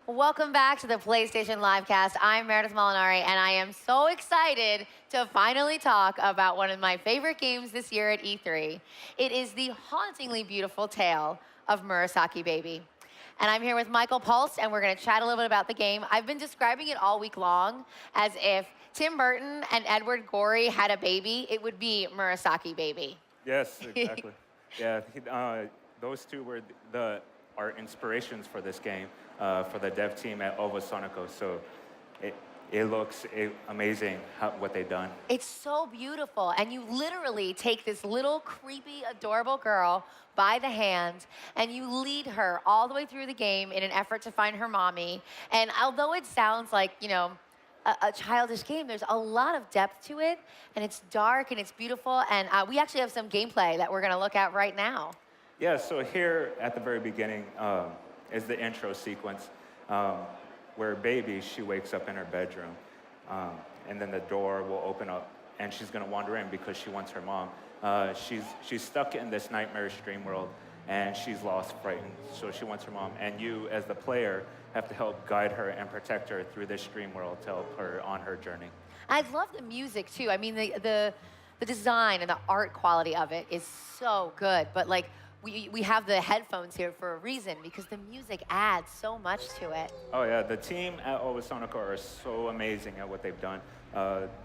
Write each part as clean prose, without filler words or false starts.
Welcome back to the PlayStation Livecast. I'm Meredith Molinari, and I am so excited to finally talk about one of my favorite games this year at E3. It is the hauntingly beautiful tale of Murasaki Baby. And I'm here with Michael Pulse, and we're going to chat a little bit about the game. I've been describing it all week long as if Tim Burton and Edward Gorey had a baby, it would be Murasaki Baby. Yes, exactly. Those two were our inspirations for this game, for the dev team at Ovo Sonico. So it looks amazing what they've done. It's so beautiful, and you literally take this little creepy, adorable girl by the hand, and you lead her all the way through the game in an effort to find her mommy. And although it sounds like, you know, a childish game, there's a lot of depth to it, and it's dark and it's beautiful. And we actually have some gameplay that we're going to look at right now. Yeah, so here at the very beginning is the intro sequence where Baby, she wakes up in her bedroom, and then the door will open up, and she's going to wander in because she wants her mom. She's stuck in this nightmarish dream world, and she's lost, frightened, so she wants her mom. And you, as the player, have to help guide her and protect her through this dream world to help her on her journey. I love the music, too. I mean, the design and the art quality of it is so good, but like, we have the headphones here for a reason because the music adds so much to it. Oh yeah, the team at Ovo Sonico are so amazing at what they've done.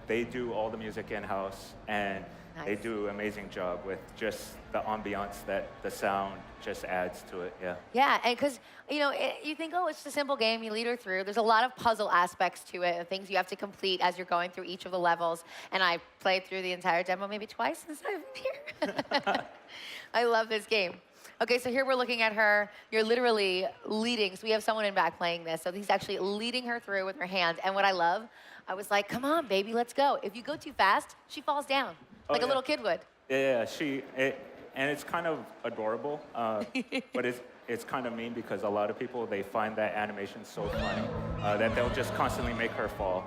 They do all the music in-house, and they do an amazing job with just the ambiance that the sound just adds to it, yeah. Yeah, and because, you know, you think, oh, it's just a simple game, you lead her through. There's a lot of puzzle aspects to it, things you have to complete as you're going through each of the levels. And I played through the entire demo maybe twice since I've been here. I love this game. Okay, so here we're looking at her. You're literally leading. So we have someone in back playing this. So he's actually leading her through with her hand. And what I love, I was like, come on, baby, let's go. If you go too fast, she falls down, like a little kid would. Yeah, and it's kind of adorable, but it's kind of mean because a lot of people, they find that animation so funny that they'll just constantly make her fall.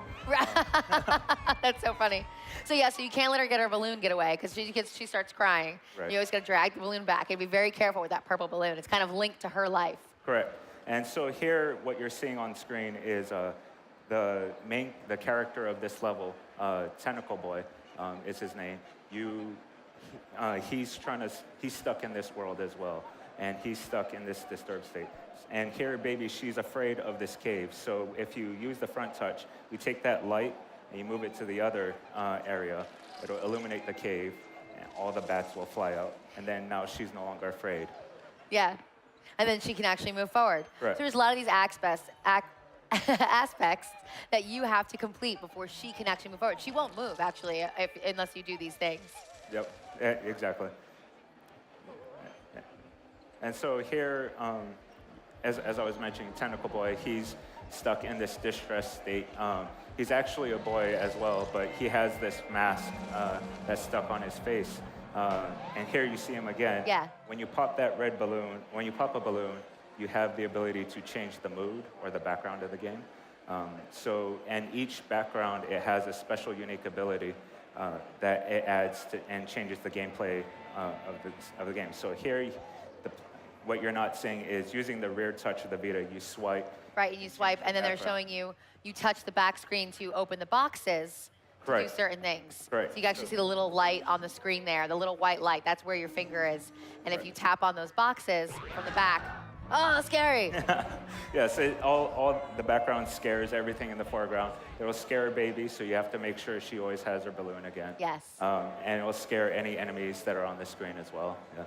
That's so funny. So yeah, so you can't let her get her balloon get away because she starts crying. Right. You always got to drag the balloon back and be very careful with that purple balloon. It's kind of linked to her life. Correct. And so here, what you're seeing on screen is the character of this level, Tentacle Boy, is his name. He's stuck in this world as well, and he's stuck in this disturbed state. And here, Baby, she's afraid of this cave. So if you use the front touch, you take that light and you move it to the other area. It'll illuminate the cave, and all the bats will fly out. And then now she's no longer afraid. Yeah, and then she can actually move forward. Right. So there's a lot of these aspects that you have to complete before she can actually move forward. She won't move, actually, unless you do these things. Yep, exactly. And so here, as I was mentioning, Tentacle Boy, he's stuck in this distressed state. He's actually a boy as well, but he has this mask that's stuck on his face. And here you see him again. Yeah. When you pop that red balloon, when you pop a balloon, you have the ability to change the mood or the background of the game. And each background, it has a special unique ability that it adds to and changes the gameplay of the game. So here, what you're not seeing is using the rear touch of the Vita, you swipe. Right, you swipe, and then they're showing you touch the back screen to open the boxes to do certain things. Right. So you can actually see the little light on the screen there, the little white light. That's where your finger is. And if you tap on those boxes from the back, oh, scary. Yes, all the background scares everything in the foreground. It will scare Baby, so you have to make sure she always has her balloon again. Yes. And it will scare any enemies that are on the screen as well. Yeah.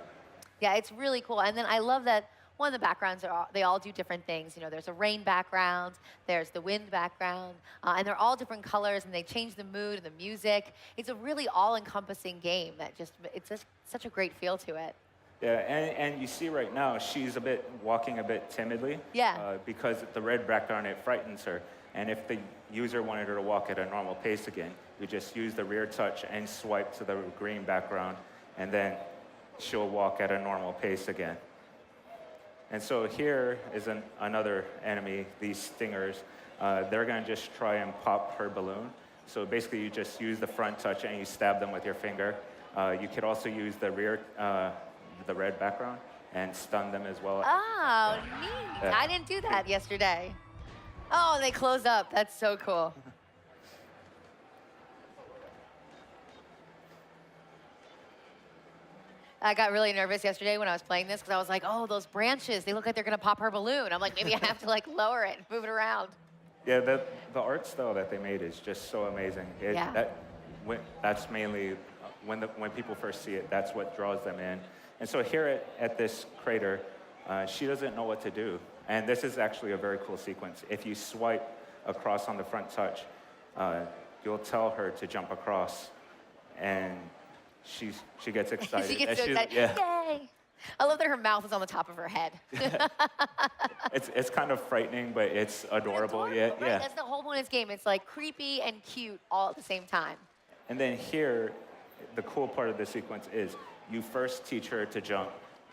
Yeah, it's really cool. And then I love that one of the backgrounds, they all do different things. You know, there's a rain background, there's the wind background, and they're all different colors, and they change the mood and the music. It's a really all-encompassing game that it's just such a great feel to it. Yeah, and you see right now, she's walking a bit timidly. Yeah. Because the red background, it frightens her. And if the user wanted her to walk at a normal pace again, you just use the rear touch and swipe to the green background, and then she'll walk at a normal pace again. And so here is another enemy, these stingers. They're gonna just try and pop her balloon. So basically you just use the front touch and you stab them with your finger. You could also use the red background and stun them as well. Oh, neat. I didn't do that yesterday. Oh, they close up. That's so cool. I got really nervous yesterday when I was playing this because I was like, oh, those branches, they look like they're going to pop her balloon. I'm like, maybe I have to like lower it and move it around. Yeah, the art style that they made is just so amazing. Yeah. That's mainly when people first see it, that's what draws them in. And so here at this crater, she doesn't know what to do. And this is actually a very cool sequence. If you swipe across on the front touch, you'll tell her to jump across, and she gets excited. She gets so excited. Yeah. Yay! I love that her mouth is on the top of her head. It's kind of frightening, but it's adorable. Right? Yeah. That's the whole point of this game. It's like creepy and cute all at the same time. And then here, the cool part of the sequence is you first teach her to jump,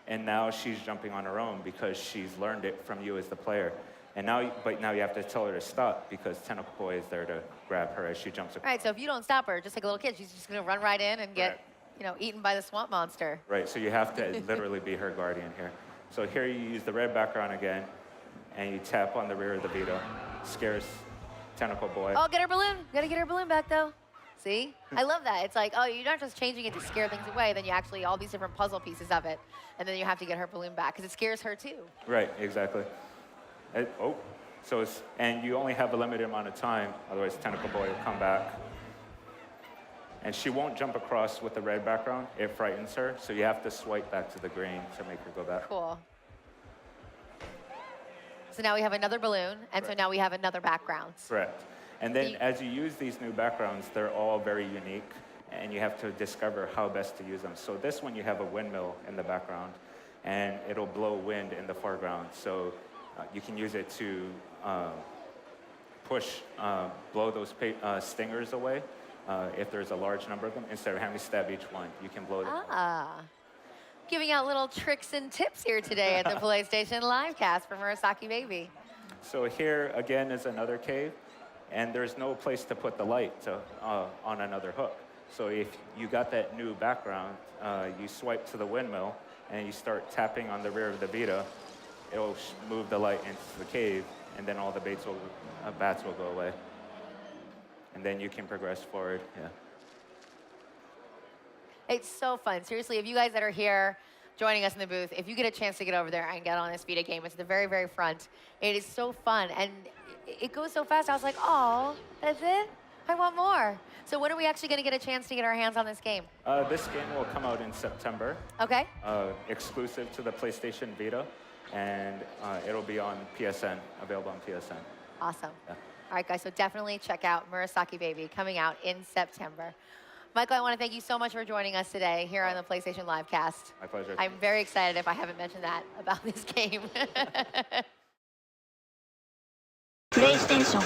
and now she's jumping on her own because she's learned it from you as the player. But now you have to tell her to stop because Tentacle Boy is there to grab her as she jumps across. Right, so if you don't stop her, just like a little kid, she's just going to run right in and get, eaten by the swamp monster. Right, so you have to literally be her guardian here. So here you use the red background again, and you tap on the rear of the Vita. Scares Tentacle Boy. Oh, get her balloon. Got to get her balloon back, though. See? I love that. It's like, oh, you're not just changing it to scare things away, then you actually, all these different puzzle pieces of it, and then you have to get her balloon back, because it scares her, too. Right, exactly. And you only have a limited amount of time, otherwise Tentacle Boy will come back. And she won't jump across with the red background. It frightens her, so you have to swipe back to the green to make her go back. Cool. So now we have another balloon, and so now we have another background. Correct. And then as you use these new backgrounds, they're all very unique, and you have to discover how best to use them. So this one, you have a windmill in the background, and it'll blow wind in the foreground. So you can use it to blow those stingers away. If there's a large number of them, instead of having to stab each one, you can blow them. Giving out little tricks and tips here today at the PlayStation Livecast for Murasaki Baby. So here, again, is another cave, and there's no place to put the light on another hook. So if you got that new background, you swipe to the windmill, and you start tapping on the rear of the Vita, it'll move the light into the cave, and then all the bats will go away. And then you can progress forward, It's so fun. Seriously, if you guys that are here joining us in the booth, if you get a chance to get over there and get on this Vita game, it's the very, very front. It is so fun, and it goes so fast. I was like, oh, that's it? I want more. So when are we actually going to get a chance to get our hands on this game? This game will come out in September. Okay. Exclusive to the PlayStation Vita, and it'll be on PSN, available on PSN. Awesome. Yeah. All right, guys, so definitely check out Murasaki Baby, coming out in September. Michael, I want to thank you so much for joining us today here on the PlayStation Livecast. My pleasure. I'm very excited if I haven't mentioned that about this game. PlayStation